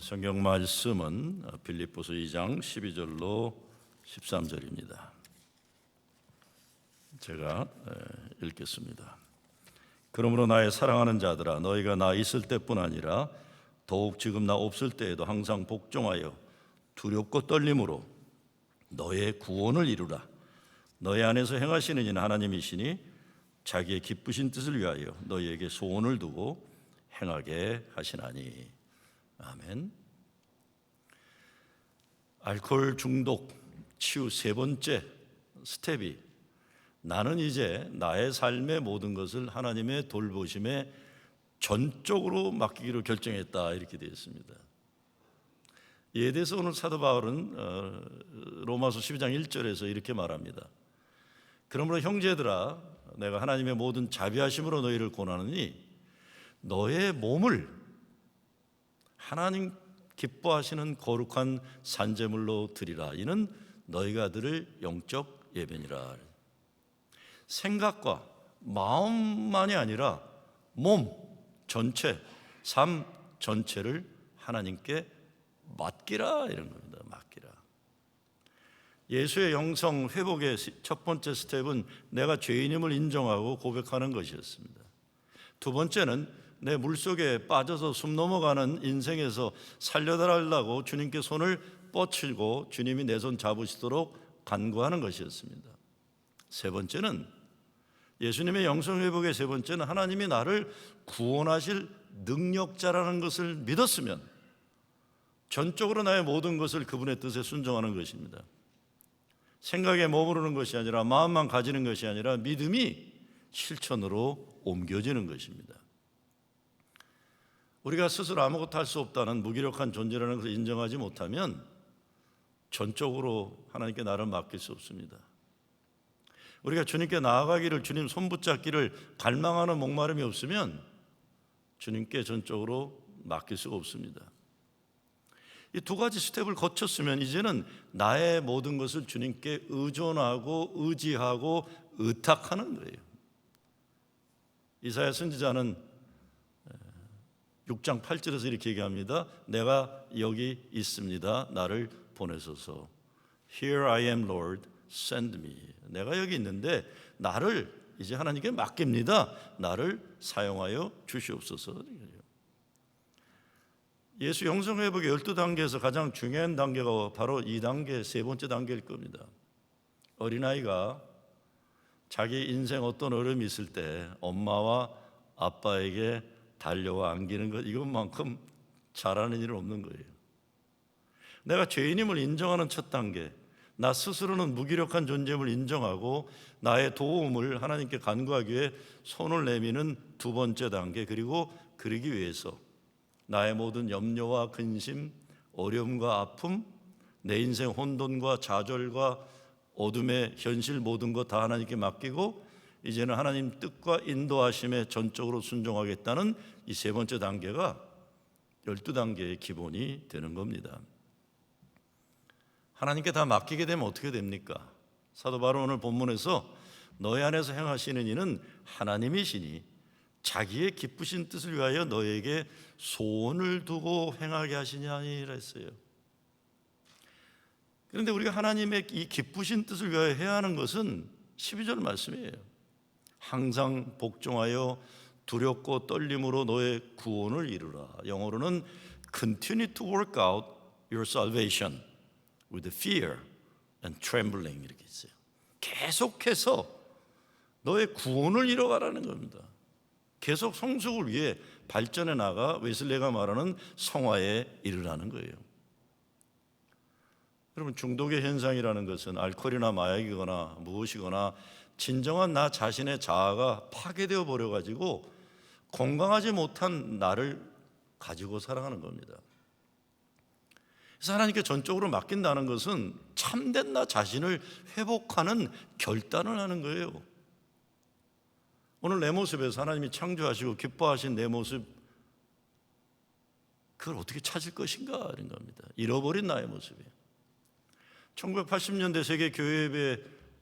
성경 말씀은 빌립보서 2장 12절로 13절입니다. 제가 읽겠습니다. 그러므로 나의 사랑하는 자들아, 너희가 나 있을 때뿐 아니라 더욱 지금 나 없을 때에도 항상 복종하여 두렵고 떨림으로 너의 구원을 이루라. 너희 안에서 행하시는 이는 하나님이시니 자기의 기쁘신 뜻을 위하여 너희에게 소원을 두고 행하게 하시나니. 아멘. 알코올 중독 치유 세 번째 스텝이 나는 이제 나의 삶의 모든 것을 하나님의 돌보심에 전적으로 맡기기로 결정했다, 이렇게 되어 있습니다. 이에 대해서 오늘 사도 바울은 로마서 12장 1절에서 이렇게 말합니다. 그러므로 형제들아, 내가 하나님의 모든 자비하심으로 너희를 권하노니 너의 몸을 하나님 기뻐하시는 거룩한 산제물로 드리라. 이는 너희가 드릴 영적 예배니라. 생각과 마음만이 아니라 몸 전체, 삶 전체를 하나님께 맡기라, 이런 겁니다. 맡기라. 예수의 영성 회복의 첫 번째 스텝은 내가 죄인임을 인정하고 고백하는 것이었습니다. 두 번째는 내 물속에 빠져서 숨 넘어가는 인생에서 살려달라고 주님께 손을 뻗치고 주님이 내 손 잡으시도록 간구하는 것이었습니다. 세 번째는 예수님의 영성회복의 세 번째는 하나님이 나를 구원하실 능력자라는 것을 믿었으면 전적으로 나의 모든 것을 그분의 뜻에 순종하는 것입니다. 생각에 머무르는 것이 아니라, 마음만 가지는 것이 아니라 믿음이 실천으로 옮겨지는 것입니다. 우리가 스스로 아무것도 할 수 없다는 무기력한 존재라는 것을 인정하지 못하면 전적으로 하나님께 나를 맡길 수 없습니다. 우리가 주님께 나아가기를, 주님 손 붙잡기를 갈망하는 목마름이 없으면 주님께 전적으로 맡길 수가 없습니다. 이 두 가지 스텝을 거쳤으면 이제는 나의 모든 것을 주님께 의존하고 의지하고 의탁하는 거예요. 이사야 선지자는 6장 8절에서 이렇게 얘기합니다. 내가 여기 있습니다. 나를 보내소서. Here I am, Lord, send me. 내가 여기 있는데 나를 이제 하나님께 맡깁니다. 나를 사용하여 주시옵소서. 예수 영성회복의 12단계에서 가장 중요한 단계가 바로 이 단계, 세 번째 단계일 겁니다. 어린아이가 자기 인생 어떤 어려움이 있을 때 엄마와 아빠에게 달려와 안기는 것, 이것만큼 잘하는 일은 없는 거예요. 내가 죄인임을 인정하는 첫 단계, 나 스스로는 무기력한 존재임을 인정하고 나의 도움을 하나님께 간구하기 위해 손을 내미는 두 번째 단계, 그리고 그러기 위해서 나의 모든 염려와 근심, 어려움과 아픔, 내 인생 혼돈과 좌절과 어둠의 현실 모든 것 다 하나님께 맡기고 이제는 하나님 뜻과 인도하심에 전적으로 순종하겠다는 이 세 번째 단계가 12단계의 기본이 되는 겁니다. 하나님께 다 맡기게 되면 어떻게 됩니까? 사도 바울은 오늘 본문에서 너희 안에서 행하시는 이는 하나님이시니 자기의 기쁘신 뜻을 위하여 너에게 소원을 두고 행하게 하시냐니라 했어요. 그런데 우리가 하나님의 이 기쁘신 뜻을 위하여 해야 하는 것은 12절 말씀이에요. 항상 복종하여 두렵고 떨림으로 너의 구원을 이루라. 영어로는 Continue to work out your salvation with fear and trembling, 이렇게 있어요. 계속해서 너의 구원을 이뤄가라는 겁니다. 계속 성숙을 위해 발전해 나가 웨슬레가 말하는 성화에 이르라는 거예요. 여러분, 중독의 현상이라는 것은 알코올이나 마약이거나 무엇이거나 진정한 나 자신의 자아가 파괴되어 버려가지고 건강하지 못한 나를 가지고 살아가는 겁니다. 그래서 하나님께 전적으로 맡긴다는 것은 참된 나 자신을 회복하는 결단을 하는 거예요. 오늘 내 모습에서 하나님이 창조하시고 기뻐하신 내 모습, 그걸 어떻게 찾을 것인가 이런 겁니다. 잃어버린 나의 모습이에요. 1980년대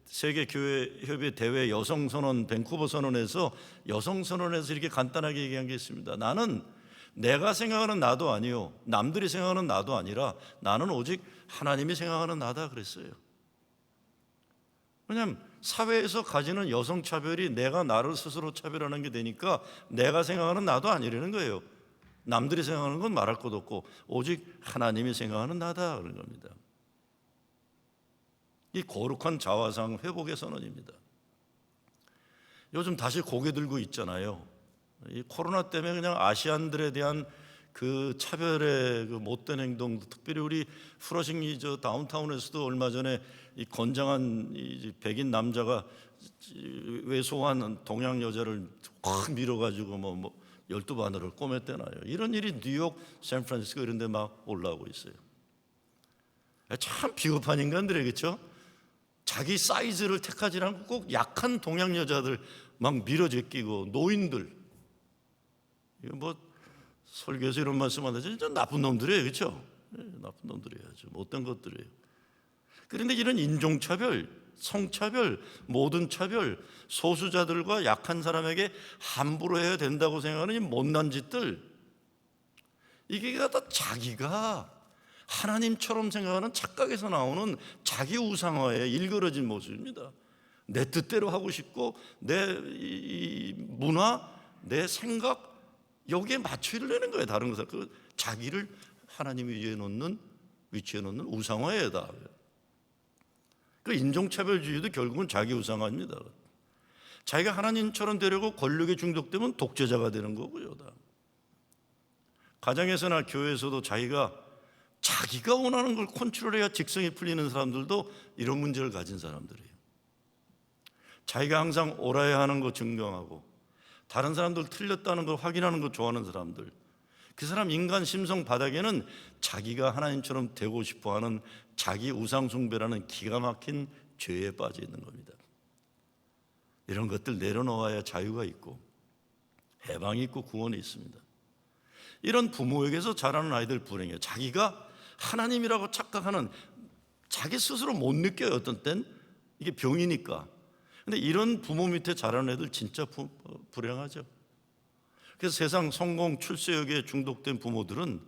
세계교회협의 대회 여성선언, 밴쿠버 선언에서 여성선언에서 이렇게 간단하게 얘기한 게 있습니다. 나는 내가 생각하는 나도 아니요, 남들이 생각하는 나도 아니라 나는 오직 하나님이 생각하는 나다 그랬어요. 왜냐하면 사회에서 가지는 여성 차별이 내가 나를 스스로 차별하는 게 되니까 내가 생각하는 나도 아니라는 거예요. 남들이 생각하는 건 말할 것도 없고 오직 하나님이 생각하는 나다 그런 겁니다. 이 거룩한 자화상 회복의 선언입니다. 요즘 다시 고개 들고 있잖아요. 이 코로나 때문에 그냥 아시안들에 대한 그 차별의 그 못된 행동, 특별히 우리 프러싱리 저 다운타운에서도 얼마 전에 이 건장한 이 백인 남자가 왜소한 동양 여자를 확 밀어가지고 뭐 12바늘을 꼬맸대나요. 이런 일이 뉴욕, 샌프란시스코 이런 데 막 올라오고 있어요. 참 비겁한 인간들이에요, 그렇죠? 자기 사이즈를 택하지 않고 꼭 약한 동양 여자들 막 밀어제끼고 노인들, 이거 뭐 설교에서 이런 말씀하는데 진짜 나쁜 놈들이에요, 그렇죠? 나쁜 놈들이에요, 아주 못된 것들이에요. 그런데 이런 인종차별, 성차별, 모든 차별, 소수자들과 약한 사람에게 함부로 해야 된다고 생각하는 이 못난 짓들, 이게 다 자기가 하나님처럼 생각하는 착각에서 나오는 자기 우상화의 일그러진 모습입니다. 내 뜻대로 하고 싶고 내 문화, 내 생각 여기에 맞춰야 되는 거예요. 다른 것을 그 자기를 하나님 위에 놓는 위치에 놓는 우상화에다. 그 인종차별주의도 결국은 자기 우상화입니다. 자기가 하나님처럼 되려고 권력에 중독되면 독재자가 되는 거고요. 가정에서나 교회에서도 자기가 원하는 걸 컨트롤해야 직성이 풀리는 사람들도 이런 문제를 가진 사람들이에요. 자기가 항상 옳아야 하는 거 증명하고 다른 사람들 틀렸다는 걸 확인하는 거 좋아하는 사람들, 그 사람 인간 심성 바닥에는 자기가 하나님처럼 되고 싶어하는 자기 우상 숭배라는 기가 막힌 죄에 빠져 있는 겁니다. 이런 것들 내려놓아야 자유가 있고 해방이 있고 구원이 있습니다. 이런 부모에게서 자라는 아이들 불행해요. 자기가 하나님이라고 착각하는, 자기 스스로 못 느껴요. 어떤 땐 이게 병이니까. 근데 이런 부모 밑에 자라는 애들 진짜 불행하죠. 그래서 세상 성공 출세욕에 중독된 부모들은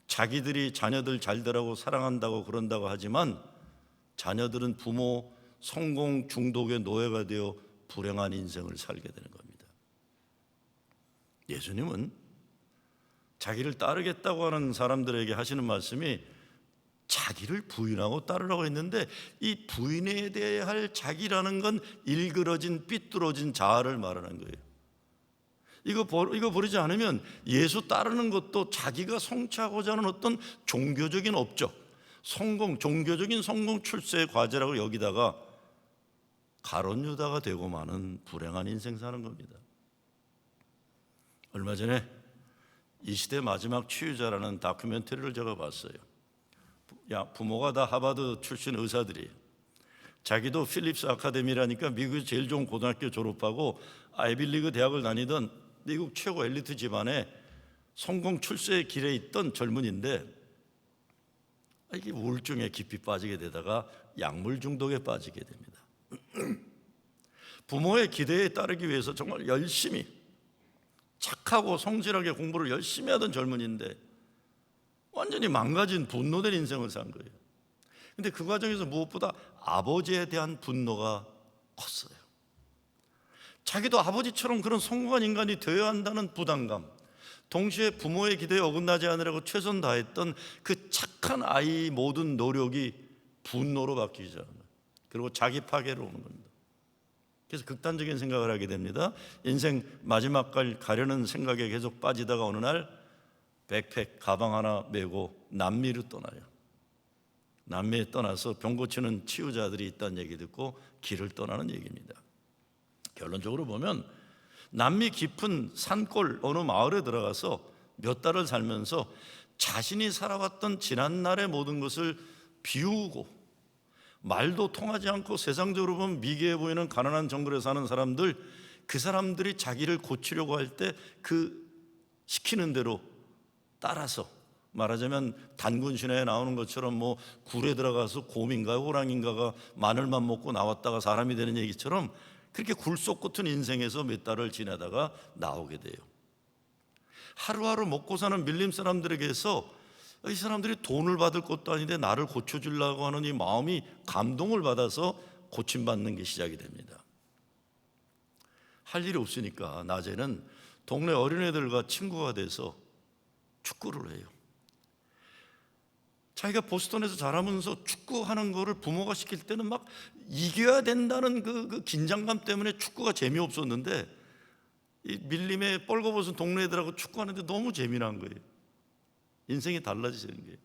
자기들이 자녀들 잘 되라고 사랑한다고 그런다고 하지만 자녀들은 부모 성공 중독의 노예가 되어 불행한 인생을 살게 되는 겁니다. 예수님은 자기를 따르겠다고 하는 사람들에게 하시는 말씀이 자기를 부인하고 따르라고 했는데, 이 부인에 대해야 할 자기라는 건 일그러진 삐뚤어진 자아를 말하는 거예요. 이거 버리지 않으면 예수 따르는 것도 자기가 성취하고자 하는 어떤 종교적인 업적, 종교적인 성공 출세의 과제라고 여기다가 가론 유다가 되고 마는 불행한 인생 사는 겁니다. 얼마 전에 이 시대 마지막 치유자라는 다큐멘터리를 제가 봤어요. 부모가 다 하버드 출신 의사들이에요. 자기도 필립스 아카데미라니까 미국에서 제일 좋은 고등학교 졸업하고 아이빌리그 대학을 다니던 미국 최고 엘리트 집안에 성공 출세의 길에 있던 젊은이인데 이게 우울증에 깊이 빠지게 되다가 약물 중독에 빠지게 됩니다. 부모의 기대에 따르기 위해서 정말 열심히 착하고 성실하게 공부를 열심히 하던 젊은이인데 완전히 망가진 분노된 인생을 산 거예요. 근데 그 과정에서 무엇보다 아버지에 대한 분노가 컸어요. 자기도 아버지처럼 그런 성공한 인간이 되어야 한다는 부담감, 동시에 부모의 기대에 어긋나지 않으려고 최선 다했던 그 착한 아이의 모든 노력이 분노로 바뀌기 시작합니다. 그리고 자기 파괴로 오는 겁니다. 그래서 극단적인 생각을 하게 됩니다. 인생 마지막 갈 가려는 생각에 계속 빠지다가 어느 날 백팩 가방 하나 메고 남미로 떠나요. 남미에 떠나서 병 고치는 치유자들이 있다는 얘기 듣고 길을 떠나는 얘기입니다. 결론적으로 보면 남미 깊은 산골 어느 마을에 들어가서 몇 달을 살면서 자신이 살아왔던 지난날의 모든 것을 비우고 말도 통하지 않고 세상적으로 보면 미개해 보이는 가난한 정글에 사는 사람들, 그 사람들이 자기를 고치려고 할 때 그 시키는 대로 따라서, 말하자면 단군 신화에 나오는 것처럼 뭐 굴에 들어가서 곰인가 호랑인가가 마늘만 먹고 나왔다가 사람이 되는 얘기처럼 그렇게 굴속 같은 인생에서 몇 달을 지내다가 나오게 돼요. 하루하루 먹고 사는 밀림 사람들에게서 이 사람들이 돈을 받을 것도 아닌데 나를 고쳐주려고 하는 이 마음이 감동을 받아서 고침받는 게 시작이 됩니다. 할 일이 없으니까 낮에는 동네 어린애들과 친구가 돼서 축구를 해요. 자기가 보스턴에서 자라면서 축구하는 거를 부모가 시킬 때는 막 이겨야 된다는 그 긴장감 때문에 축구가 재미없었는데, 이 밀림에 뻘거벗은 동네 애들하고 축구하는데 너무 재미난 거예요. 인생이 달라지는 거예요.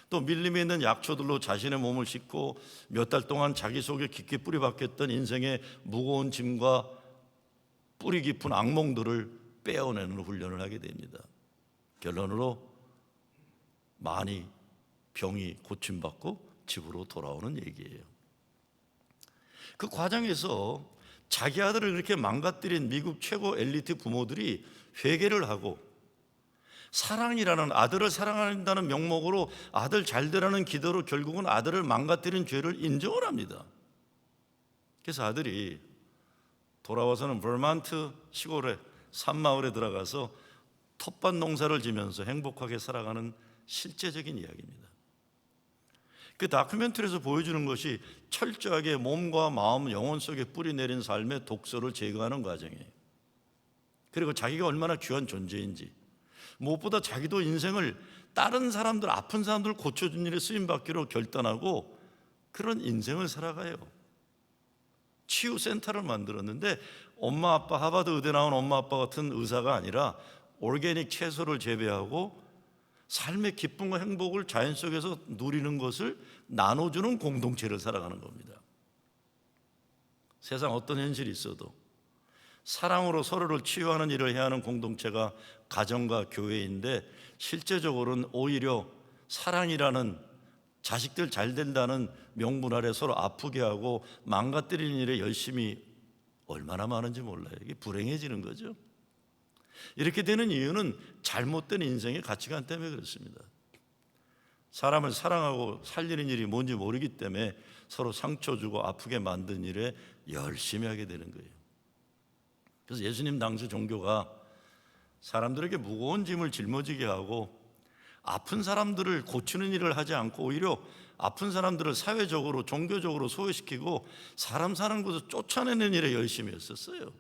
또 밀림에 있는 약초들로 자신의 몸을 싣고 몇 달 동안 자기 속에 깊게 뿌리 박혔던 인생의 무거운 짐과 뿌리 깊은 악몽들을 빼어내는 훈련을 하게 됩니다. 결론으로 많이 병이 고침받고 집으로 돌아오는 얘기예요. 그 과정에서 자기 아들을 그렇게 망가뜨린 미국 최고 엘리트 부모들이 회개를 하고 사랑이라는, 아들을 사랑한다는 명목으로 아들 잘 되라는 기도로 결국은 아들을 망가뜨린 죄를 인정을 합니다. 그래서 아들이 돌아와서는 버만트 시골의 산마을에 들어가서 텃밭 농사를 지면서 행복하게 살아가는 실제적인 이야기입니다. 그 다큐멘터리에서 보여주는 것이 철저하게 몸과 마음, 영혼 속에 뿌리내린 삶의 독소를 제거하는 과정이에요. 그리고 자기가 얼마나 귀한 존재인지, 무엇보다 자기도 인생을 다른 사람들, 아픈 사람들을 고쳐준 일에 쓰임받기로 결단하고 그런 인생을 살아가요. 치유센터를 만들었는데 엄마 아빠, 하버드 의대 나온 엄마 아빠 같은 의사가 아니라 오르게닉 채소를 재배하고 삶의 기쁨과 행복을 자연 속에서 누리는 것을 나눠주는 공동체를 살아가는 겁니다. 세상 어떤 현실이 있어도 사랑으로 서로를 치유하는 일을 해야 하는 공동체가 가정과 교회인데, 실제적으로는 오히려 사랑이라는, 자식들 잘 된다는 명분 아래 서로 아프게 하고 망가뜨리는 일에 열심히 얼마나 많은지 몰라요. 이게 불행해지는 거죠. 이렇게 되는 이유는 잘못된 인생의 가치관 때문에 그렇습니다. 사람을 사랑하고 살리는 일이 뭔지 모르기 때문에 서로 상처 주고 아프게 만든 일에 열심히 하게 되는 거예요. 그래서 예수님 당시 종교가 사람들에게 무거운 짐을 짊어지게 하고 아픈 사람들을 고치는 일을 하지 않고 오히려 아픈 사람들을 사회적으로, 종교적으로 소외시키고 사람 사는 곳을 쫓아내는 일에 열심히 했었어요.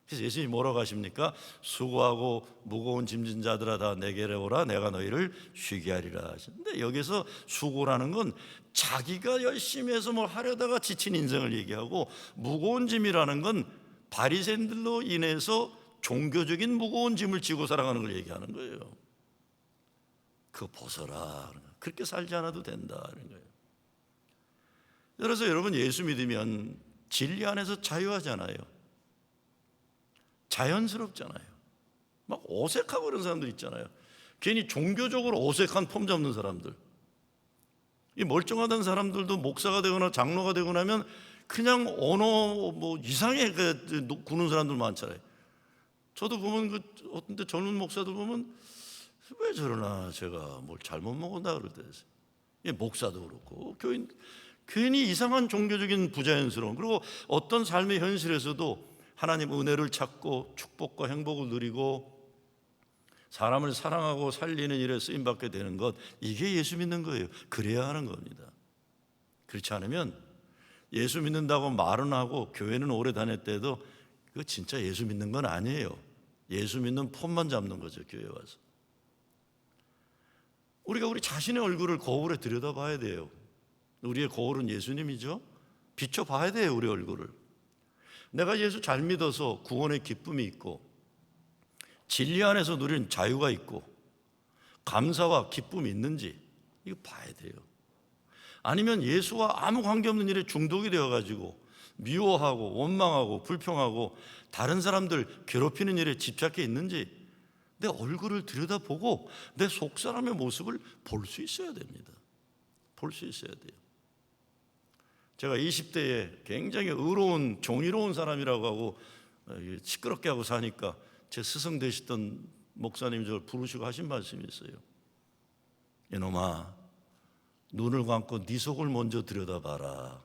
그래서 예수님이 뭐라고 하십니까? 수고하고 무거운 짐진 자들아 다 내게로 오라, 내가 너희를 쉬게 하리라 하시는데, 여기서 수고라는 건 자기가 열심히 해서 뭘 하려다가 지친 인생을 얘기하고, 무거운 짐이라는 건 바리새인들로 인해서 종교적인 무거운 짐을 지고 살아가는 걸 얘기하는 거예요. 그거 벗어라, 그렇게 살지 않아도 된다는 거예요. 그래서 여러분, 예수 믿으면 진리 안에서 자유하잖아요. 자연스럽잖아요. 막 어색하고 그런 사람들 있잖아요. 괜히 종교적으로 어색한 폼 잡는 사람들. 이 멀쩡하던 사람들도 목사가 되거나 장로가 되고 나면 그냥 언어 이상하게 구는 사람들 많잖아요. 저도 보면 어떤 때 젊은 목사들 보면 왜 저러나, 제가 뭘 잘못 먹었나 그럴 때 있어요. 목사도 그렇고 교인, 괜히 이상한 종교적인 부자연스러움, 그리고 어떤 삶의 현실에서도 하나님 은혜를 찾고 축복과 행복을 누리고 사람을 사랑하고 살리는 일에 쓰임받게 되는 것, 이게 예수 믿는 거예요. 그래야 하는 겁니다. 그렇지 않으면 예수 믿는다고 말은 하고 교회는 오래 다녔대도 그거 진짜 예수 믿는 건 아니에요. 예수 믿는 폼만 잡는 거죠, 교회 와서. 우리가 우리 자신의 얼굴을 거울에 들여다봐야 돼요. 우리의 거울은 예수님이죠. 비춰봐야 돼요, 우리 얼굴을. 내가 예수 잘 믿어서 구원의 기쁨이 있고 진리 안에서 누리는 자유가 있고 감사와 기쁨이 있는지 이거 봐야 돼요. 아니면 예수와 아무 관계없는 일에 중독이 되어가지고 미워하고 원망하고 불평하고 다른 사람들 괴롭히는 일에 집착해 있는지 내 얼굴을 들여다보고 내 속사람의 모습을 볼 수 있어야 됩니다. 볼 수 있어야 돼요. 제가 20대에 굉장히 의로운 정의로운 사람이라고 하고 시끄럽게 하고 사니까 제 스승 되시던 목사님이 저를 부르시고 하신 말씀이 있어요. 이놈아, 눈을 감고 네 속을 먼저 들여다봐라.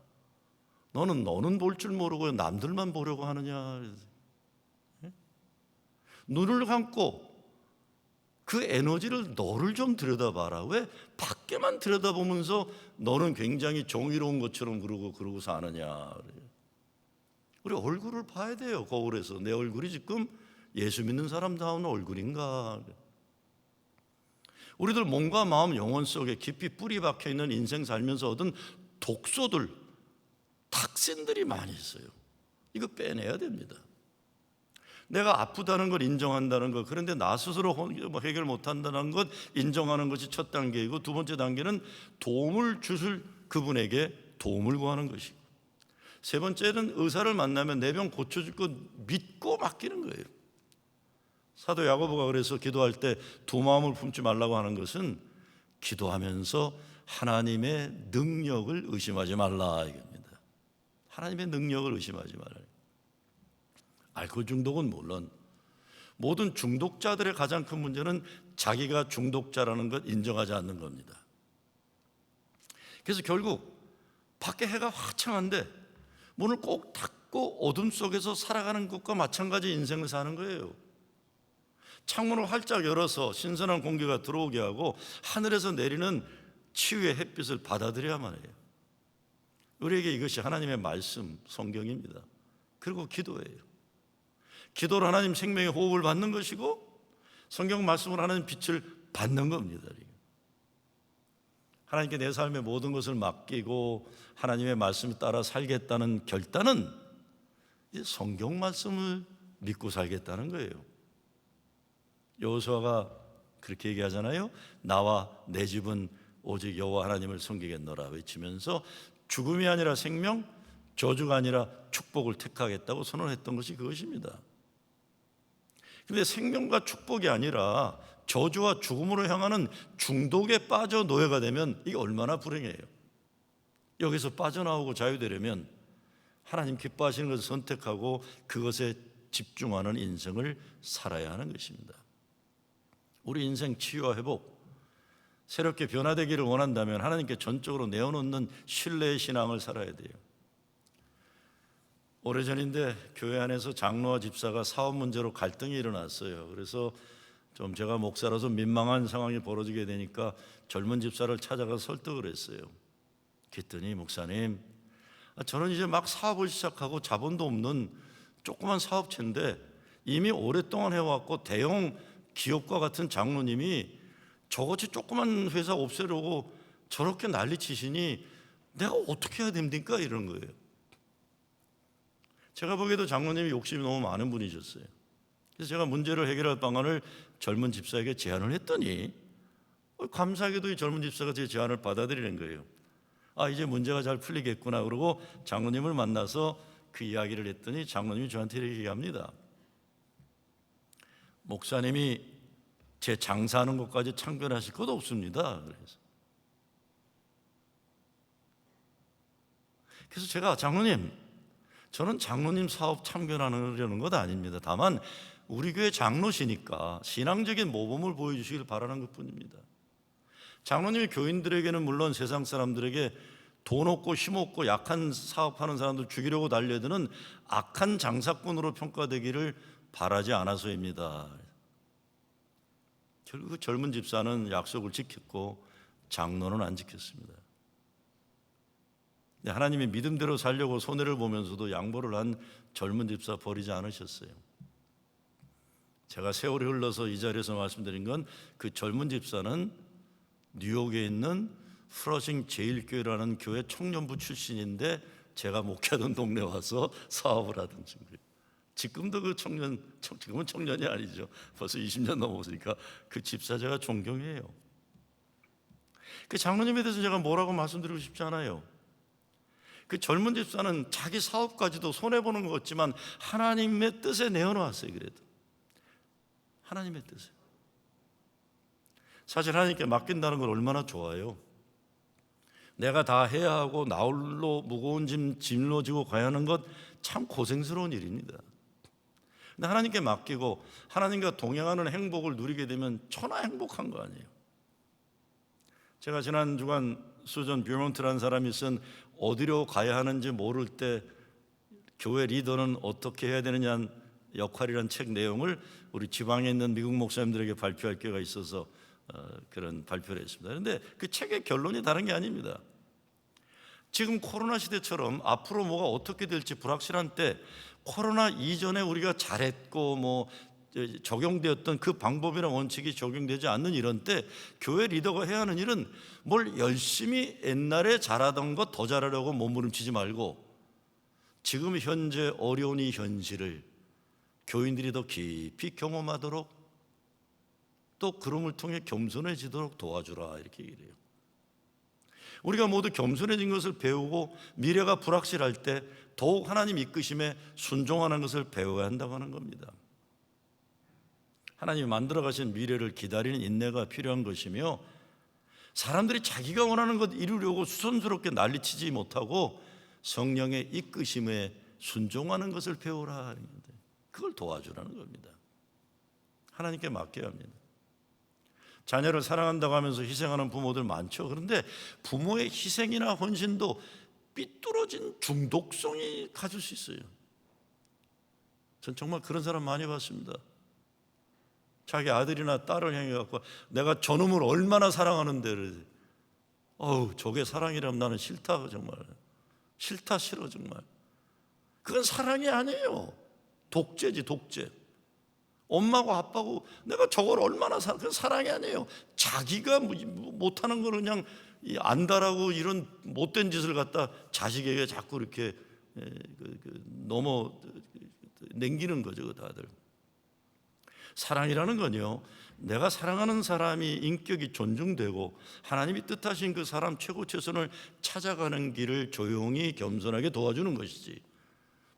너는 볼 줄 모르고 남들만 보려고 하느냐. 눈을 감고 그 에너지를 너를 좀 들여다봐라. 왜 밖에만 들여다보면서 너는 굉장히 정의로운 것처럼 그러고 사느냐. 우리 얼굴을 봐야 돼요. 거울에서 내 얼굴이 지금 예수 믿는 사람다운 얼굴인가. 우리들 몸과 마음, 영혼 속에 깊이 뿌리 박혀 있는 인생 살면서 얻은 독소들, 탁신들이 많이 있어요. 이거 빼내야 됩니다. 내가 아프다는 걸 인정한다는 것, 그런데 나 스스로 해결 못한다는 것 인정하는 것이 첫 단계이고, 두 번째 단계는 도움을 주실 그분에게 도움을 구하는 것이고, 세 번째는 의사를 만나면 내 병 고쳐줄 것 믿고 맡기는 거예요. 사도 야고보가 그래서 기도할 때 두 마음을 품지 말라고 하는 것은 기도하면서 하나님의 능력을 의심하지 말라 이겁니다. 하나님의 능력을 의심하지 말라. 알코올 중독은 물론 모든 중독자들의 가장 큰 문제는 자기가 중독자라는 것 인정하지 않는 겁니다. 그래서 결국 밖에 해가 화창한데 문을 꼭 닫고 어둠 속에서 살아가는 것과 마찬가지 인생을 사는 거예요. 창문을 활짝 열어서 신선한 공기가 들어오게 하고 하늘에서 내리는 치유의 햇빛을 받아들여야만 해요. 우리에게 이것이 하나님의 말씀, 성경입니다. 그리고 기도예요. 기도로 하나님 생명의 호흡을 받는 것이고, 성경 말씀으로 하나님 빛을 받는 겁니다. 하나님께 내 삶의 모든 것을 맡기고 하나님의 말씀에 따라 살겠다는 결단은 성경 말씀을 믿고 살겠다는 거예요. 여호수아가 그렇게 얘기하잖아요. 나와 내 집은 오직 여호와 하나님을 섬기겠노라 외치면서 죽음이 아니라 생명, 저주가 아니라 축복을 택하겠다고 선언했던 것이 그것입니다. 그런데 생명과 축복이 아니라 저주와 죽음으로 향하는 중독에 빠져 노예가 되면 이게 얼마나 불행해요. 여기서 빠져나오고 자유되려면 하나님 기뻐하시는 것을 선택하고 그것에 집중하는 인생을 살아야 하는 것입니다. 우리 인생 치유와 회복, 새롭게 변화되기를 원한다면 하나님께 전적으로 내어놓는 신뢰의 신앙을 살아야 돼요. 오래전인데 교회 안에서 장로와 집사가 사업 문제로 갈등이 일어났어요. 그래서 좀 제가 목사라서 민망한 상황이 벌어지게 되니까 젊은 집사를 찾아가 설득을 했어요. 그랬더니 목사님, 저는 이제 막 사업을 시작하고 자본도 없는 조그만 사업체인데 이미 오랫동안 해왔고 대형 기업과 같은 장로님이 저같이 조그만 회사 없애려고 저렇게 난리치시니 내가 어떻게 해야 됩니까? 이런 거예요. 제가 보기에도 장로님이 욕심이 너무 많은 분이셨어요. 그래서 제가 문제를 해결할 방안을 젊은 집사에게 제안을 했더니 감사하게도 이 젊은 집사가 제 제안을 받아들이는 거예요. 이제 문제가 잘 풀리겠구나 그러고 장로님을 만나서 그 이야기를 했더니 장로님이 저한테 이렇게 얘기합니다. 목사님이 제 장사하는 것까지 참견하실 것 없습니다. 그래서 제가 장로님, 저는 장로님 사업 참견하려는 것 아닙니다. 다만 우리 교회 장로시니까 신앙적인 모범을 보여주시길 바라는 것뿐입니다. 장로님이 교인들에게는 물론 세상 사람들에게 돈 없고 힘 없고 약한 사업하는 사람들 죽이려고 달려드는 악한 장사꾼으로 평가되기를 바라지 않아서입니다. 결국 그 젊은 집사는 약속을 지켰고 장로는 안 지켰습니다. 하나님이 믿음대로 살려고 손해를 보면서도 양보를 한 젊은 집사 버리지 않으셨어요. 제가 세월이 흘러서 이 자리에서 말씀드린 건 그 젊은 집사는 뉴욕에 있는 프러싱 제일교회라는 교회 청년부 출신인데 제가 목회하던 동네 와서 사업을 하던 친구예요. 지금도 그 지금은 청년이 아니죠. 벌써 20년 넘었으니까 그 집사 제가 존경해요. 그 장로님에 대해서 제가 뭐라고 말씀드리고 싶지 않아요. 그 젊은 집사는 자기 사업까지도 손해보는 것 같지만 하나님의 뜻에 내어놓았어요. 그래도 하나님의 뜻에. 사실 하나님께 맡긴다는 건 얼마나 좋아요. 내가 다 해야 하고 나 홀로 무거운 짐로 지고 가야 하는 것 참 고생스러운 일입니다. 근데 하나님께 맡기고 하나님과 동행하는 행복을 누리게 되면 천하 행복한 거 아니에요. 제가 지난 주간 수전 뷰먼트라는 사람이 쓴 어디로 가야 하는지 모를 때 교회 리더는 어떻게 해야 되느냐는 역할이란 책 내용을 우리 지방에 있는 미국 목사님들에게 발표할 기회가 있어서 그런 발표를 했습니다. 그런데 그 책의 결론이 다른 게 아닙니다. 지금 코로나 시대처럼 앞으로 뭐가 어떻게 될지 불확실한 때, 코로나 이전에 우리가 잘했고 뭐 적용되었던 그 방법이나 원칙이 적용되지 않는 이런 때, 교회 리더가 해야 하는 일은 뭘 열심히 옛날에 잘하던 것 더 잘하려고 몸부림치지 말고, 지금 현재 어려운 이 현실을 교인들이 더 깊이 경험하도록, 또 그럼을 통해 겸손해지도록 도와주라, 이렇게 얘기를 해요. 우리가 모두 겸손해진 것을 배우고 미래가 불확실할 때 더욱 하나님 이끄심에 순종하는 것을 배워야 한다고 하는 겁니다. 하나님이 만들어 가신 미래를 기다리는 인내가 필요한 것이며, 사람들이 자기가 원하는 것 이루려고 수선스럽게 난리치지 못하고 성령의 이끄심에 순종하는 것을 배우라 하는데, 그걸 도와주라는 겁니다. 하나님께 맡겨야 합니다. 자녀를 사랑한다고 하면서 희생하는 부모들 많죠. 그런데 부모의 희생이나 헌신도 삐뚤어진 중독성이 가질 수 있어요. 전 정말 그런 사람 많이 봤습니다. 자기 아들이나 딸을 향해 갖고 내가 저놈을 얼마나 사랑하는데, 저게 사랑이라면 나는 싫다, 정말 싫다, 싫어, 정말. 그건 사랑이 아니에요. 독재지, 독재. 엄마고 아빠고 내가 저걸 얼마나 그건 사랑이 아니에요. 자기가 못하는 걸 그냥 안다라고 이런 못된 짓을 갖다 자식에게 자꾸 이렇게 넘어 남기는 거죠, 다들. 사랑이라는 건요, 내가 사랑하는 사람이 인격이 존중되고 하나님이 뜻하신 그 사람 최고 최선을 찾아가는 길을 조용히 겸손하게 도와주는 것이지,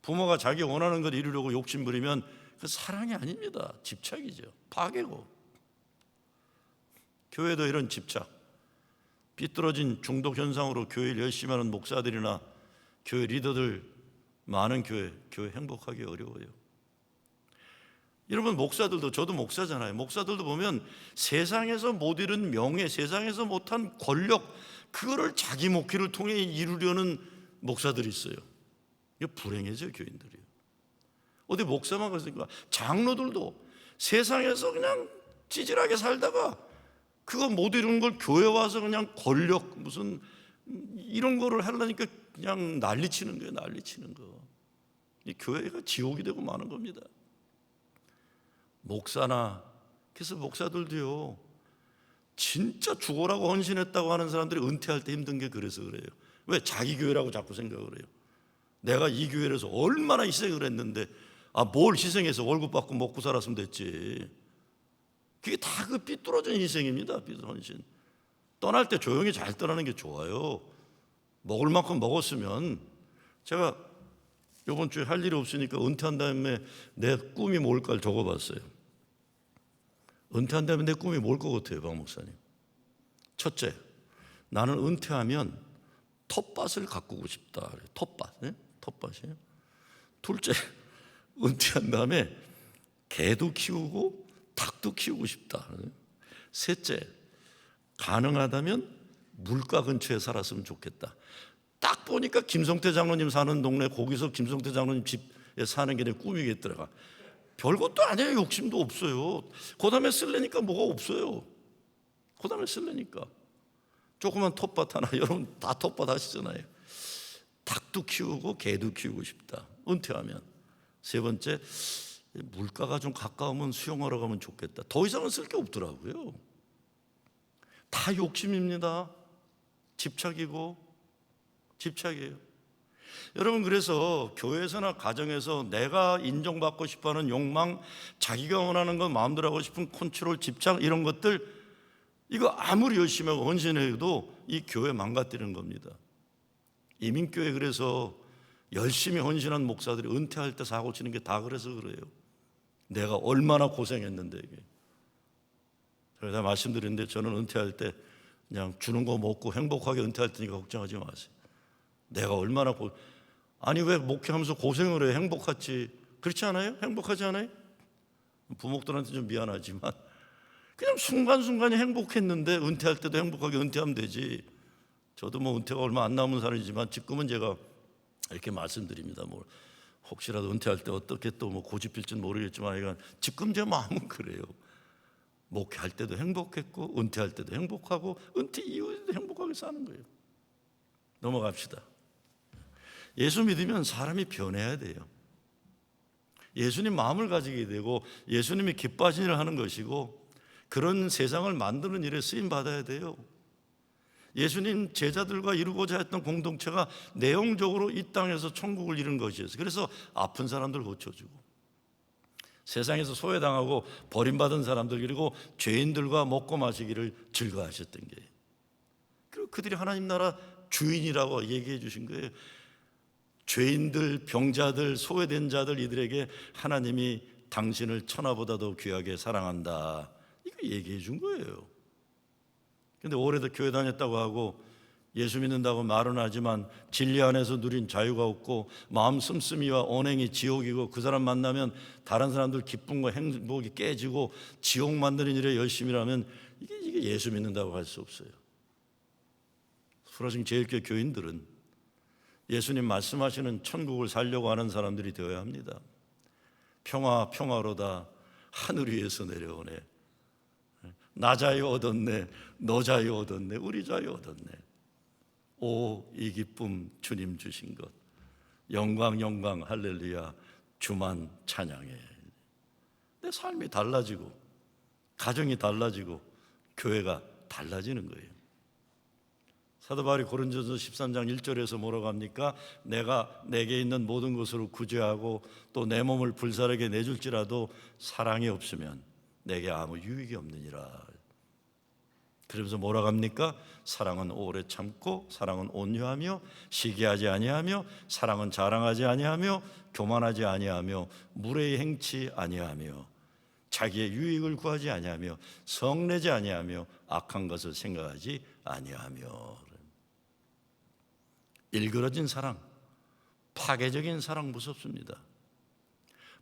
부모가 자기 원하는 것 이루려고 욕심부리면 그 사랑이 아닙니다. 집착이죠. 파괴고. 교회도 이런 집착, 삐뚤어진 중독 현상으로 교회를 열심히 하는 목사들이나 교회 리더들 많은 교회 행복하기 어려워요. 여러분, 목사들도, 저도 목사잖아요. 목사들도 보면 세상에서 못 이룬 명예, 세상에서 못한 권력, 그거를 자기 목회를 통해 이루려는 목사들이 있어요. 이거 불행해져요, 교인들이. 어디 목사만 그랬으니까 장로들도 세상에서 그냥 찌질하게 살다가 그거 못 이룬 걸 교회 와서 그냥 권력 무슨 이런 거를 하려니까 그냥 난리치는 거예요, 난리치는 거. 이 교회가 지옥이 되고 마는 겁니다. 목사나, 그래서 목사들도요, 진짜 죽어라고 헌신했다고 하는 사람들이 은퇴할 때 힘든 게 그래서 그래요. 왜? 자기 교회라고 자꾸 생각을 해요. 내가 이 교회에서 얼마나 희생을 했는데, 뭘 희생해서 월급 받고 먹고 살았으면 됐지. 그게 다 그 삐뚤어진 희생입니다. 삐뚤어진 헌신. 떠날 때 조용히 잘 떠나는 게 좋아요. 먹을 만큼 먹었으면. 제가 이번 주에 할 일이 없으니까 은퇴한 다음에 내 꿈이 뭘까를 적어봤어요. 은퇴한 다음에 내 꿈이 뭘 것 같아요, 박 목사님? 첫째, 나는 은퇴하면 텃밭을 가꾸고 싶다. 텃밭, 네? 텃밭이에요. 둘째, 은퇴한 다음에 개도 키우고 닭도 키우고 싶다. 셋째, 가능하다면 물가 근처에 살았으면 좋겠다. 딱 보니까 김성태 장로님 사는 동네, 거기서 김성태 장로님 집에 사는 게 내 꿈이겠더라. 별것도 아니에요. 욕심도 없어요. 그 다음에 쓸래니까 뭐가 없어요. 그 다음에 쓸래니까 조그만 텃밭 하나, 여러분 다 텃밭 하시잖아요. 닭도 키우고 개도 키우고 싶다, 은퇴하면. 세 번째, 물가가 좀 가까우면 수영하러 가면 좋겠다. 더 이상은 쓸 게 없더라고요. 다 욕심입니다. 집착이에요. 여러분, 그래서 교회에서나 가정에서 내가 인정받고 싶어하는 욕망, 자기가 원하는 건 마음대로 하고 싶은 컨트롤, 집착, 이런 것들, 이거 아무리 열심히 하고 헌신해도 이 교회 망가뜨리는 겁니다. 이민교회, 그래서 열심히 헌신한 목사들이 은퇴할 때 사고 치는 게 다 그래서 그래요. 내가 얼마나 고생했는데. 이게 제가 말씀드렸는데, 저는 은퇴할 때 그냥 주는 거 먹고 행복하게 은퇴할 테니까 걱정하지 마세요. 내가 얼마나 아니 왜 목회하면서 고생을 해? 행복하지. 그렇지 않아요? 행복하지 않아요? 부목들한테 좀 미안하지만 그냥 순간순간이 행복했는데 은퇴할 때도 행복하게 은퇴하면 되지. 저도 뭐 은퇴가 얼마 안 남은 사람이지만 지금은 제가 이렇게 말씀드립니다. 혹시라도 은퇴할 때 어떻게 또 뭐 고집일지는 모르겠지만 하여간 지금 제 마음은 그래요. 목회할 때도 행복했고 은퇴할 때도 행복하고 은퇴 이후에도 행복하게 사는 거예요. 넘어갑시다. 예수 믿으면 사람이 변해야 돼요. 예수님 마음을 가지게 되고 예수님이 기뻐하신 일을 하는 것이고 그런 세상을 만드는 일에 쓰임 받아야 돼요. 예수님 제자들과 이루고자 했던 공동체가 내용적으로 이 땅에서 천국을 이룬 것이었어요. 그래서 아픈 사람들 고쳐주고 세상에서 소외당하고 버림받은 사람들 그리고 죄인들과 먹고 마시기를 즐거워하셨던 게, 그리고 그들이 하나님 나라 주인이라고 얘기해 주신 거예요. 죄인들, 병자들, 소외된 자들 이들에게 하나님이 당신을 천하보다도 귀하게 사랑한다, 이거 얘기해 준 거예요. 근데 올해도 교회 다녔다고 하고 예수 믿는다고 말은 하지만 진리 안에서 누린 자유가 없고 마음 씀씀이와 언행이 지옥이고 그 사람 만나면 다른 사람들 기쁨과 행복이 깨지고 지옥 만드는 일에 열심이라면 이게 예수 믿는다고 할 수 없어요. 수라신 제일교회 교인들은 예수님 말씀하시는 천국을 살려고 하는 사람들이 되어야 합니다. 평화로다 하늘 위에서 내려오네. 나 자유 얻었네, 너 자유 얻었네, 우리 자유 얻었네. 오, 이 기쁨 주님 주신 것, 영광 할렐루야, 주만 찬양해. 내 삶이 달라지고 가정이 달라지고 교회가 달라지는 거예요. 사도 바울이 고린도전서 13장 1절에서 뭐라고 합니까? 내가 내게 있는 모든 것으로 구제하고 또 내 몸을 불살에게 내줄지라도 사랑이 없으면 내게 아무 유익이 없느니라. 그러면서 뭐라고 합니까? 사랑은 오래 참고 사랑은 온유하며 시기하지 아니하며 사랑은 자랑하지 아니하며 교만하지 아니하며 무례히 행치 아니하며 자기의 유익을 구하지 아니하며 성내지 아니하며 악한 것을 생각하지 아니하며. 일그러진 사랑, 파괴적인 사랑 무섭습니다.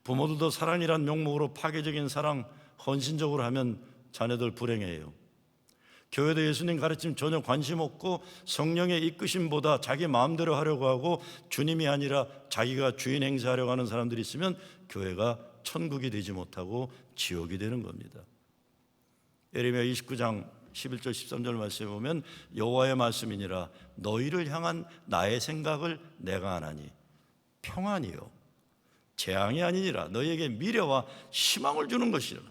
부모들도 사랑이란 명목으로 파괴적인 사랑, 헌신적으로 하면 자녀들 불행해요. 교회도 예수님 가르침 전혀 관심 없고 성령의 이끄심보다 자기 마음대로 하려고 하고 주님이 아니라 자기가 주인 행세하려고 하는 사람들이 있으면 교회가 천국이 되지 못하고 지옥이 되는 겁니다. 예레미야 29장 11절 13절 말씀에 보면 여호와의 말씀이니라 너희를 향한 나의 생각을 내가 아나니 평안이요 재앙이 아니니라 너희에게 미래와 희망을 주는 것이라.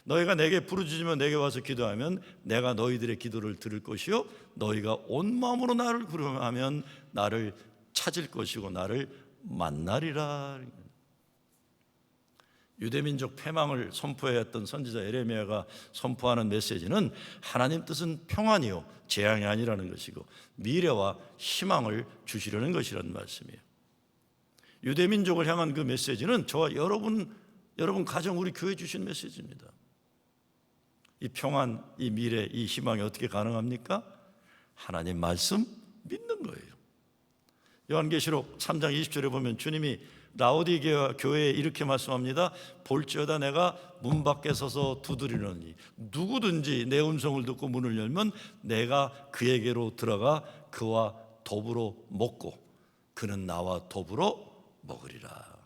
너희가 내게 부르짖으며 내게 와서 기도하면 내가 너희들의 기도를 들을 것이요 너희가 온 마음으로 나를 구하면 나를 찾을 것이고 나를 만나리라. 유대민족 패망을 선포했던 선지자 예레미야가 선포하는 메시지는 하나님 뜻은 평안이요 재앙이 아니라는 것이고 미래와 희망을 주시려는 것이라는 말씀이에요. 유대민족을 향한 그 메시지는 저와 여러분 가정 우리 교회 주신 메시지입니다. 이 평안, 이 미래, 이 희망이 어떻게 가능합니까? 하나님 말씀 믿는 거예요. 요한계시록 3장 20절에 보면 주님이 라오디게아 교회에 이렇게 말씀합니다. 볼지어다 내가 문 밖에 서서 두드리노니 누구든지 내 음성을 듣고 문을 열면 내가 그에게로 들어가 그와 더불어 먹고 그는 나와 더불어 먹으리라.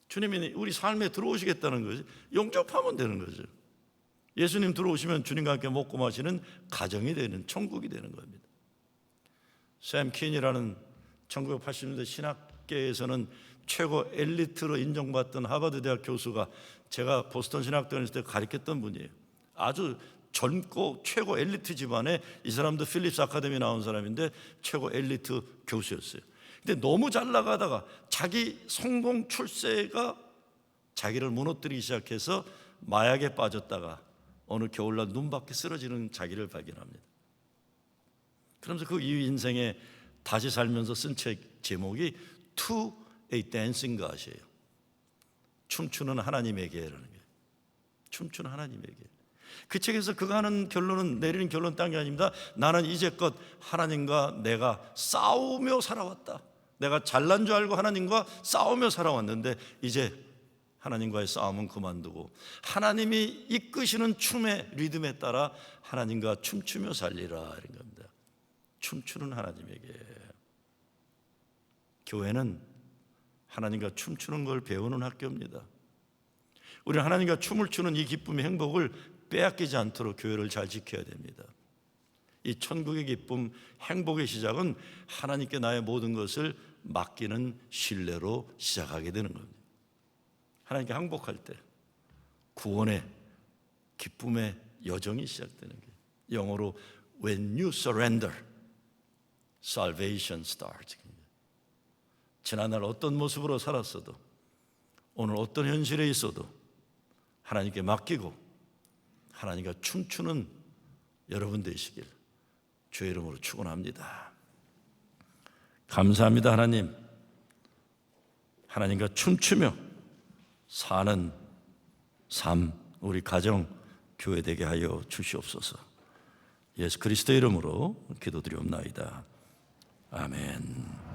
주님이 우리 삶에 들어오시겠다는 거죠. 영접하면 되는 거죠. 예수님 들어오시면 주님과 함께 먹고 마시는 가정이 되는 천국이 되는 겁니다. 샘 킨이라는 1980년대 신학계에서는 최고 엘리트로 인정받던 하버드 대학 교수가 제가 보스턴 신학대학에 있을 때 가르쳤던 분이에요. 아주 젊고 최고 엘리트 집안에 이 사람도 필립스 아카데미 나온 사람인데 최고 엘리트 교수였어요. 근데 너무 잘 나가다가 자기 성공 출세가 자기를 무너뜨리기 시작해서 마약에 빠졌다가 어느 겨울날 눈 밖에 쓰러지는 자기를 발견합니다. 그러면서 그 이후 인생에 다시 살면서 쓴 책 제목이 To a Dancing God이에요. 춤추는 하나님에게라는 게. 춤추는 하나님에게. 그 책에서 그가 하는 결론은 내리는 결론 딴 게 아닙니다. 나는 이제껏 하나님과 내가 싸우며 살아왔다. 내가 잘난 줄 알고 하나님과 싸우며 살아왔는데 이제 하나님과의 싸움은 그만두고 하나님이 이끄시는 춤의 리듬에 따라 하나님과 춤추며 살리라 이런 겁니다. 춤추는 하나님에게. 교회는 하나님과 춤추는 걸 배우는 학교입니다. 우리는 하나님과 춤을 추는 이 기쁨의 행복을 빼앗기지 않도록 교회를 잘 지켜야 됩니다. 이 천국의 기쁨, 행복의 시작은 하나님께 나의 모든 것을 맡기는 신뢰로 시작하게 되는 겁니다. 하나님께 항복할 때 구원의 기쁨의 여정이 시작되는 거예요. 영어로 When you surrender, salvation starts. 지난날 어떤 모습으로 살았어도 오늘 어떤 현실에 있어도 하나님께 맡기고 하나님과 춤추는 여러분 되시길 주의 이름으로 축원합니다. 감사합니다. 하나님, 하나님과 춤추며 사는 삶, 우리 가정, 교회 되게 하여 주시옵소서. 예수 그리스도 이름으로 기도드리옵나이다. 아멘.